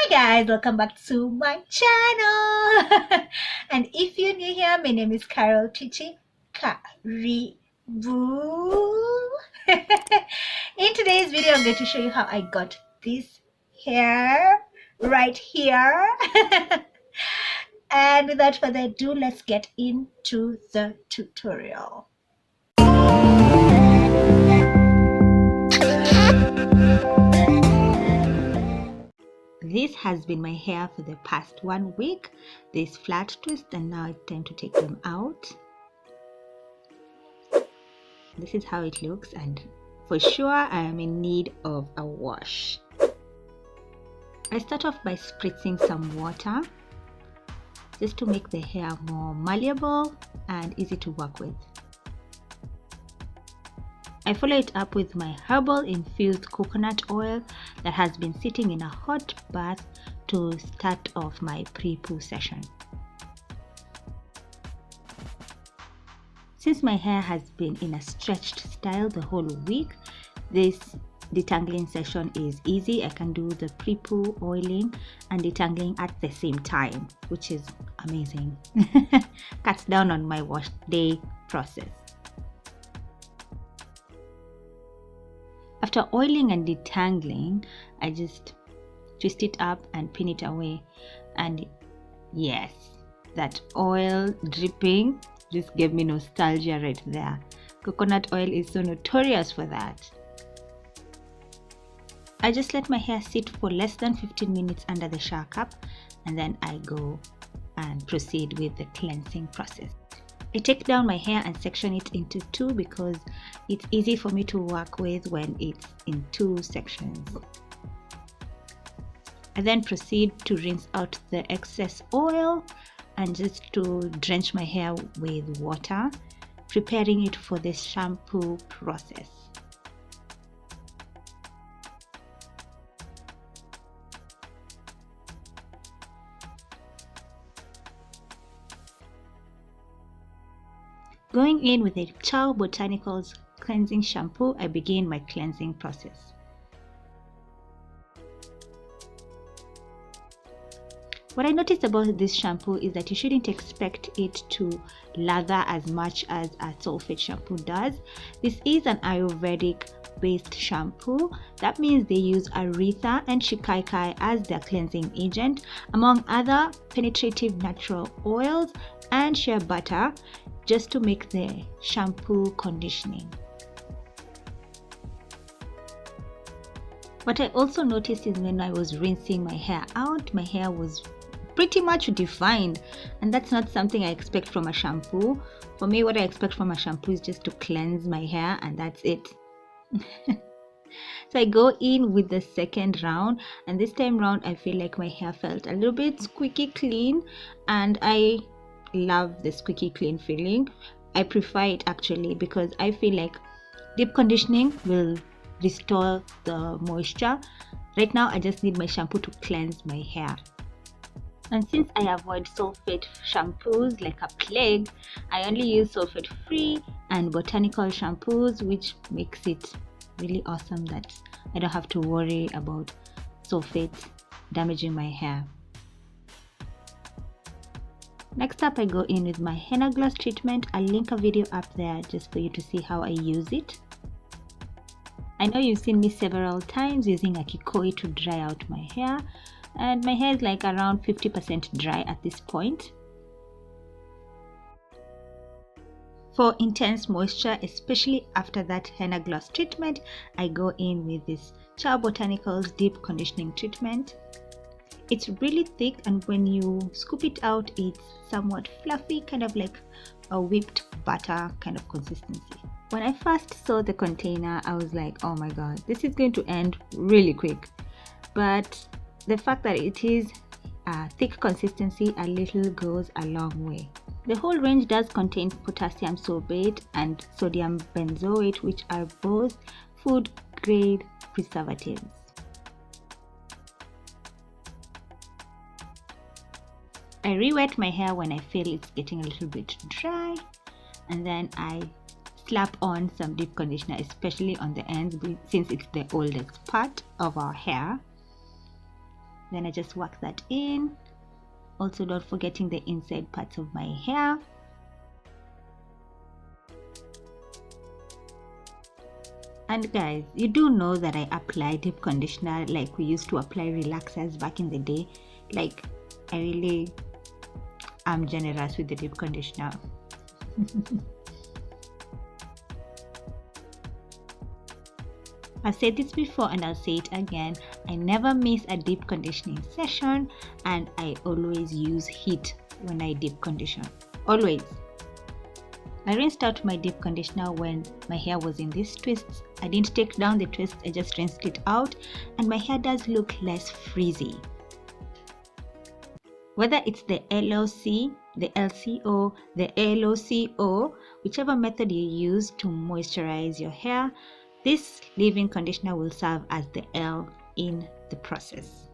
Hi guys, welcome back to my channel. And if you're new here, my name is Carol Tichie. Karibu. In today's video, I'm going to show you how I got this hair right here. And without further ado, let's get into the tutorial. This has been my hair for the past 1 week. This flat twist, and now it's time to take them out. This is how it looks, and for sure I am in need of a wash. I start off by spritzing some water just to make the hair more malleable and easy to work with. I follow it up with my herbal infused coconut oil that has been sitting in a hot bath to start off my pre-poo session. Since my hair has been in a stretched style the whole week, this detangling session is easy. I can do the pre-poo oiling and detangling at the same time, which is amazing. Cuts down on my wash day process. After oiling and detangling, I just twist it up and pin it away. And yes, that oil dripping just gave me nostalgia right there. Coconut oil is so notorious for that. I just let my hair sit for less than 15 minutes under the shower cap, and then I go and proceed with the cleansing process. I take down my hair and section it into two because it's easy for me to work with when it's in two sections. I then proceed to rinse out the excess oil and just to drench my hair with water, preparing it for the shampoo process. Going in with a CHAO Botanicals cleansing shampoo, I begin my cleansing process. What I noticed about this shampoo is that you shouldn't expect it to lather as much as a sulfate shampoo does. This is an Ayurvedic based shampoo. That means they use aretha and shikaikai as their cleansing agent, among other penetrative natural oils and shea butter, just to make the shampoo conditioning. What I also noticed is when I was rinsing my hair out, my hair was pretty much defined, and that's not something I expect from a shampoo. For me, what I expect from a shampoo is just to cleanse my hair, and that's it. So I go in with the second round, and this time round I feel like my hair felt a little bit squeaky clean, and I love the squeaky clean feeling. I prefer it actually because I feel like deep conditioning will restore the moisture. Right now I just need my shampoo to cleanse my hair. And since I avoid sulfate shampoos like a plague, I only use sulfate free and botanical shampoos, which makes it really awesome that I don't have to worry about sulfates damaging my hair. Next up, I go in with my henna gloss treatment. I'll link a video up there just for you to see how I use it. I know you've seen me several times using a kikoi to dry out my hair, and my hair is like around 50% dry at this point. For intense moisture, especially after that henna gloss treatment, I go in with this CHAO Botanicals deep conditioning treatment. It's really thick, and when you scoop it out, it's somewhat fluffy, kind of like a whipped butter kind of consistency. When I first saw the container, I was like, oh my god, this is going to end really quick. But the fact that it is a thick consistency, a little goes a long way. The whole range does contain potassium sorbate and sodium benzoate, which are both food grade preservatives. I re-wet my hair when I feel it's getting a little bit dry, and then I slap on some deep conditioner, especially on the ends since it's the oldest part of our hair. Then I just work that in. Also, don't forgetting the inside parts of my hair. And guys, you do know that I apply deep conditioner like we used to apply relaxers back in the day. Like, I really am generous with the deep conditioner. I've said this before and I'll say it again. I never miss a deep conditioning session, and I always use heat when I deep condition. Always. I rinsed out my deep conditioner when my hair was in these twists. I didn't take down the twists, I just rinsed it out, and my hair does look less frizzy. Whether it's the LOC, the LCO, the LOCO, whichever method you use to moisturize your hair, this leave-in conditioner will serve as the L in the process.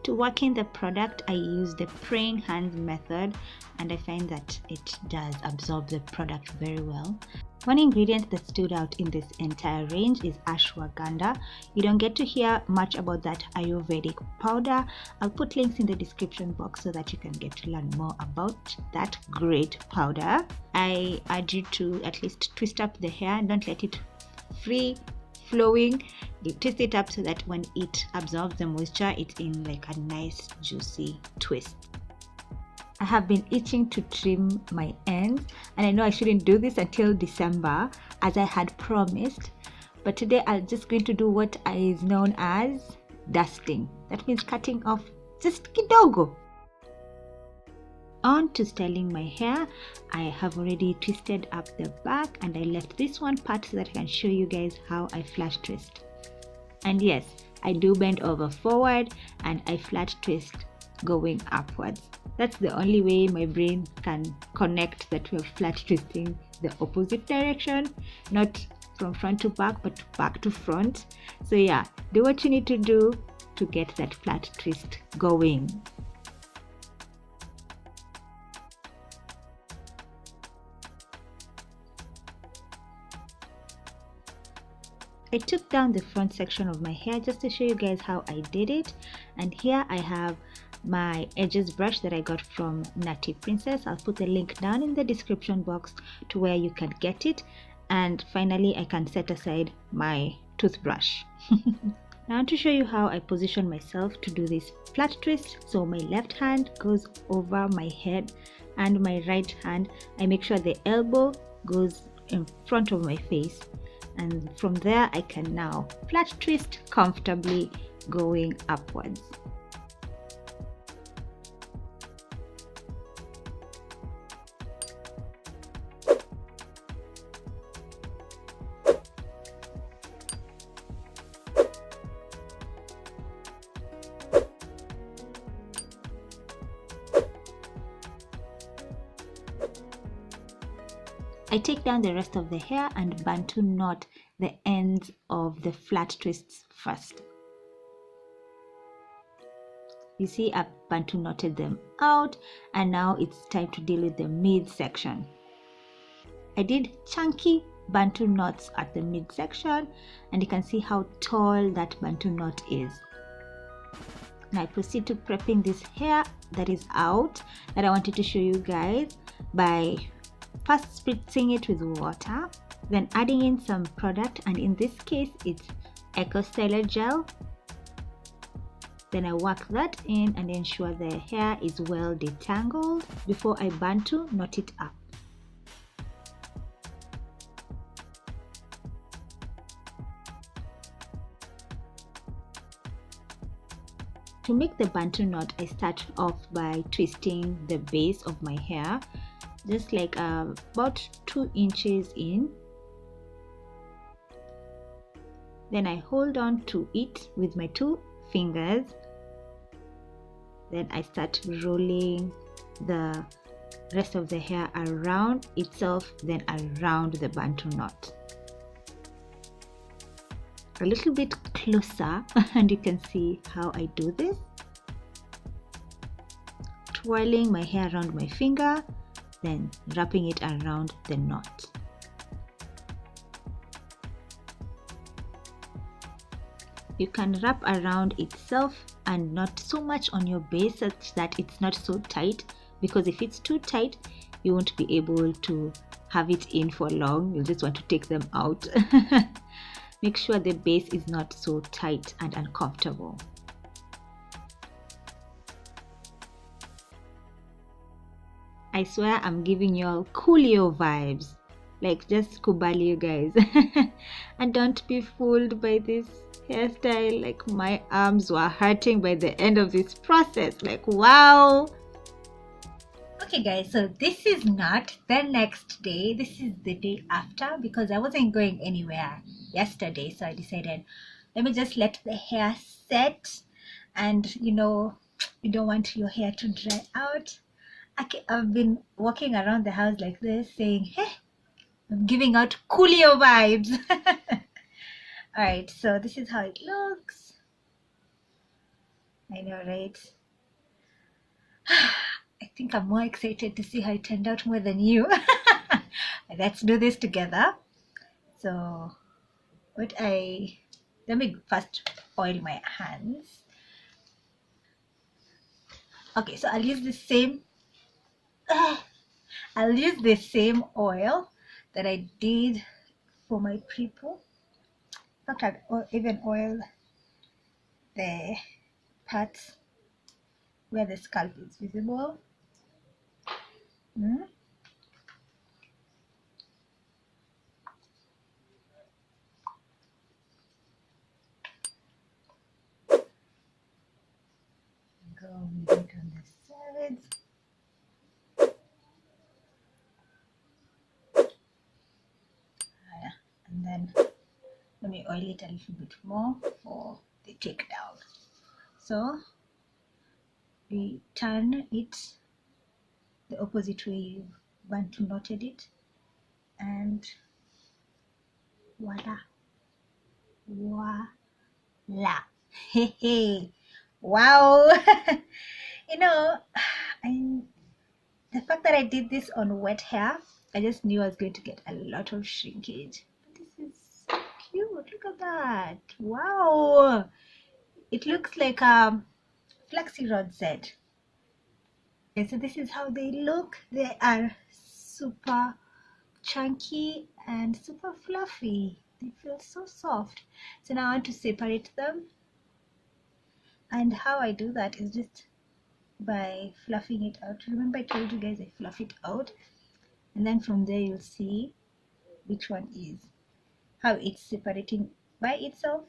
To work in the product, I use the praying hands method, and I find that it does absorb the product very well. One ingredient that stood out in this entire range is ashwagandha. You don't get to hear much about that Ayurvedic powder. I'll put links in the description box so that you can get to learn more about that great powder. I urge you to at least twist up the hair. Don't let it free flowing. You twist it up so that when it absorbs the moisture, it's in like a nice juicy twist. I have been itching to trim my ends, and I know I shouldn't do this until December as I had promised, but today I'm just going to do what is known as dusting. That means cutting off just kidogo. On to styling my hair. I have already twisted up the back, and I left this one part so that I can show you guys how I flat twist. And yes, I do bend over forward and I flat twist going upwards. That's the only way my brain can connect that we're flat twisting the opposite direction, not from front to back but back to front. So yeah, do what you need to do to get that flat twist going. I took down the front section of my hair just to show you guys how I did it, and here I have my edges brush that I got from Nutty Princess. I'll put the link down in the description box to where you can get it. And finally, I can set aside my toothbrush. Now to show you how I position myself to do this flat twist. So my left hand goes over my head and my right hand, I make sure the elbow goes in front of my face, and from there I can now flat twist comfortably going upwards. I take down the rest of the hair and Bantu knot the ends of the flat twists first. You see, I've Bantu knotted them out, and now it's time to deal with the mid section. I did chunky Bantu knots at the mid section, and you can see how tall that Bantu knot is. Now I proceed to prepping this hair that is out that I wanted to show you guys by first spritzing it with water, then adding in some product, and in this case it's Eco Styler gel. Then I work that in and ensure the hair is well detangled before I Bantu knot it up. To make the Bantu knot, I start off by twisting the base of my hair, just like about 2 inches in. Then I hold on to it with my 2 fingers. Then I start rolling the rest of the hair around itself, then around the Bantu knot. A little bit closer and you can see how I do this. Twirling my hair around my finger, then wrapping it around the knot. You can wrap around itself and not so much on your base such that it's not so tight, because if it's too tight you won't be able to have it in for long. You'll just want to take them out. Make sure the base is not so tight and uncomfortable. I swear I'm giving you all Coolio vibes, like just Kubali, guys. And don't be fooled by this hairstyle. Like, my arms were hurting by the end of this process. Like, wow. Okay guys, so this is not the next day, this is the day after, because I wasn't going anywhere yesterday, so I decided let me just let the hair set. And you know, you don't want your hair to dry out. I've been walking around the house like this saying, hey, I'm giving out Coolio vibes. Alright, so this is how it looks. I know, right? I think I'm more excited to see how it turned out more than you. Let's do this together. So let me first oil my hands. Okay, so I'll use the same oil that I did for my pre-poo. In fact, I'll even oil the parts where the scalp is visible. Go with it on the sides. And then let me oil it a little bit more for the takedown. So we turn it the opposite way you Bantu knotted it, and voila, voila. Hey, hey. Wow. You know, the fact that I did this on wet hair, I just knew I was going to get a lot of shrinkage. But this is so cute. Look at that. Wow. It looks like a flaxi rod set. Okay, so this is how they look. They are super chunky and super fluffy. They feel so soft. So now I want to separate them. And how I do that is just by fluffing it out. Remember I told you guys I fluff it out, and then from there you'll see which one is how it's separating by itself.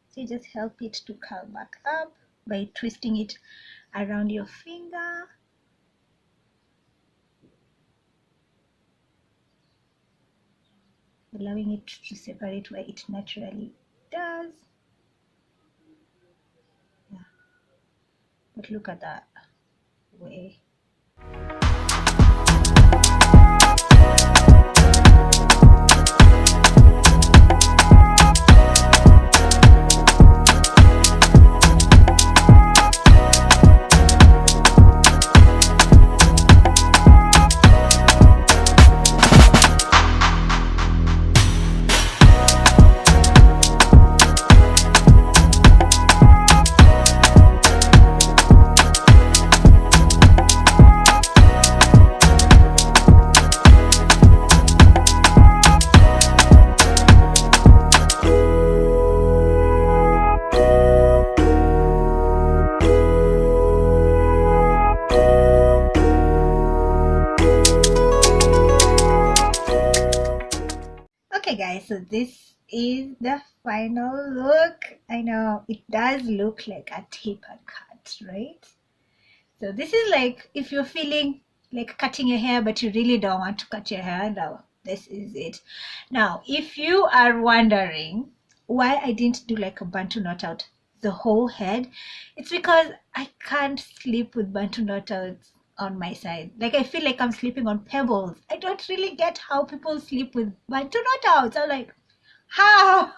So you just help it to curl back up by twisting it around your finger. Allowing it to separate where it naturally does. Yeah. But look at that way. Okay guys, so this is the final look. I know it does look like a tapered cut, right? So this is like if you're feeling like cutting your hair but you really don't want to cut your hair, now this is it. Now if you are wondering why I didn't do like a Bantu knot out the whole head, it's because I can't sleep with Bantu knot outs on my side. Like I feel like I'm sleeping on pebbles. I don't really get how people sleep with Bantu knot outs. I'm like, how?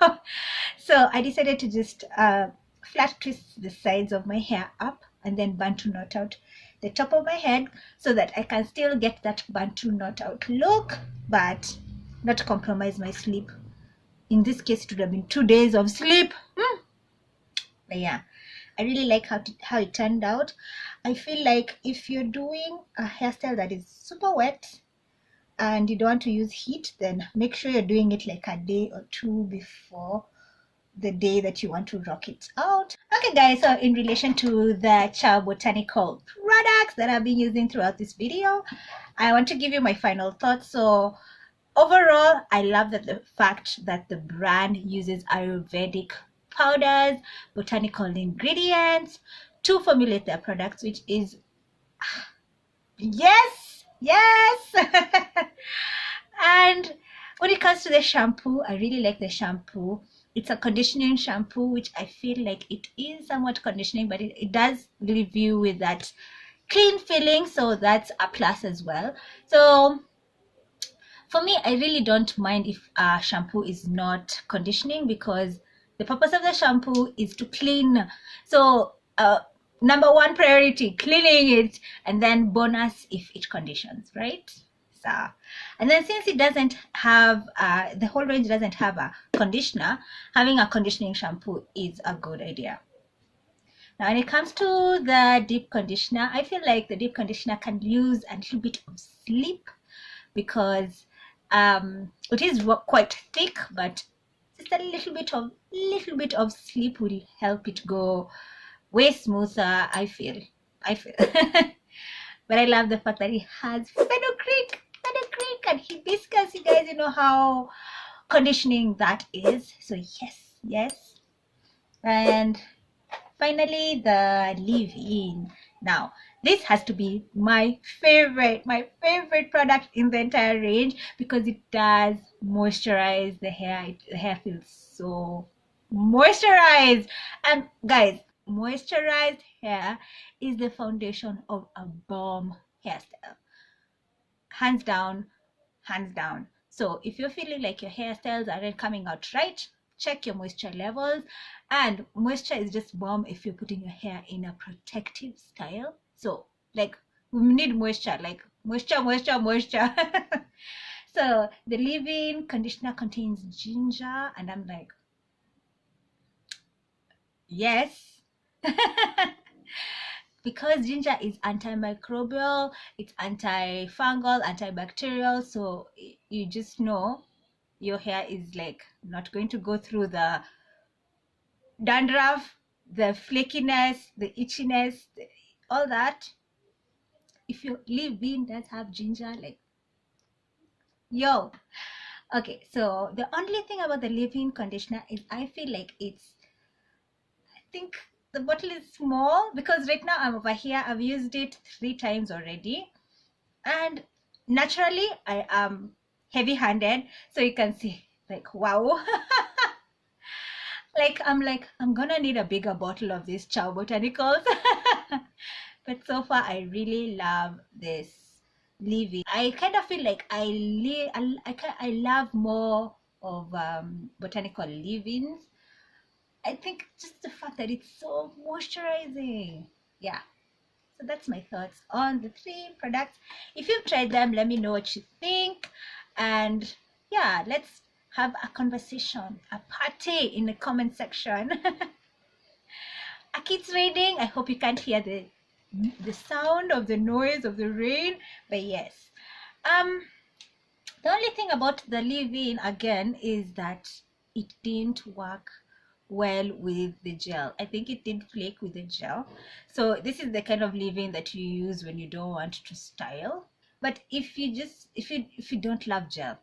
So I decided to just flat twist the sides of my hair up and then Bantu knot out the top of my head so that I can still get that Bantu knot out look but not compromise my sleep in this case it would have been 2 days of sleep. But yeah, I really like how it turned out. I feel like if you're doing a hairstyle that is super wet and you don't want to use heat, then make sure you're doing it like a day or two before the day that you want to rock it out. Okay guys, so in relation to the CHAO Botanical products that I've been using throughout this video, I want to give you my final thoughts. So overall, I love the fact that the brand uses Ayurvedic powders, botanical ingredients to formulate their products, which is yes. And when it comes to the shampoo, I really like the shampoo. It's a conditioning shampoo, which I feel like it is somewhat conditioning, but it does leave you with that clean feeling, so that's a plus as well. So for me, I really don't mind if a shampoo is not conditioning, because the purpose of the shampoo is to clean. So number one priority, cleaning it, and then bonus if it conditions, right? So, and then since it doesn't have the whole range doesn't have a conditioner, having a conditioning shampoo is a good idea. Now when it comes to the deep conditioner, I feel like the deep conditioner can use a little bit of sleep, because it is quite thick, but just a little bit of sleep will help it go way smoother, I feel. But I love the fact that it has fenugreek and hibiscus. You guys, you know how conditioning that is. So yes. And finally, the leave-in. Now this has to be my favorite product in the entire range, because it does moisturize the hair. The hair feels so moisturized. And guys, moisturized hair is the foundation of a bomb hairstyle, hands down. So if you're feeling like your hairstyles aren't coming out right, check your moisture levels. And moisture is just bomb if you're putting your hair in a protective style. So like, we need moisture, like moisture. So the leave-in conditioner contains ginger, and I'm like, yes. Because ginger is antimicrobial, it's antifungal, antibacterial, so you just know your hair is like not going to go through the dandruff, the flakiness, the itchiness, all that. If your leave-in does have ginger, like, yo. Okay, so the only thing about the leave-in conditioner is I feel like I think the bottle is small, because right now I'm over here, I've used it 3 times already, and naturally I am heavy-handed, so you can see, like, wow. I'm gonna need a bigger bottle of this CHAO Botanicals. But so far I really love this leave-in. I kind of feel like I love more of botanical leave-ins. I think just the fact that it's so moisturizing. Yeah. So that's my thoughts on the 3 products. If you've tried them, let me know what you think. And yeah, let's have a conversation, a party in the comment section. A kid's raining. I hope you can't hear the sound of the noise of the rain. But yes. The only thing about the leave-in again is that it didn't work well with the gel. I think it did flake with the gel. So this is the kind of leave-in that you use when you don't want to style. But if you don't love gel,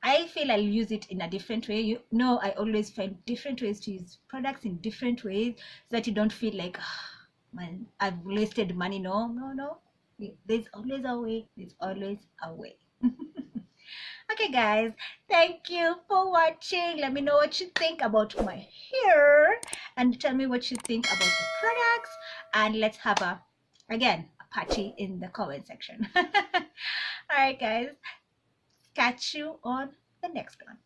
I feel I'll use it in a different way. You know, I always find different ways to use products in different ways, so that you don't feel like, oh, man, I've wasted money. No. There's always a way. Okay guys, thank you for watching. Let me know what you think about my hair, and tell me what you think about the products, and let's have a party in the comment section. All right guys, catch you on the next one.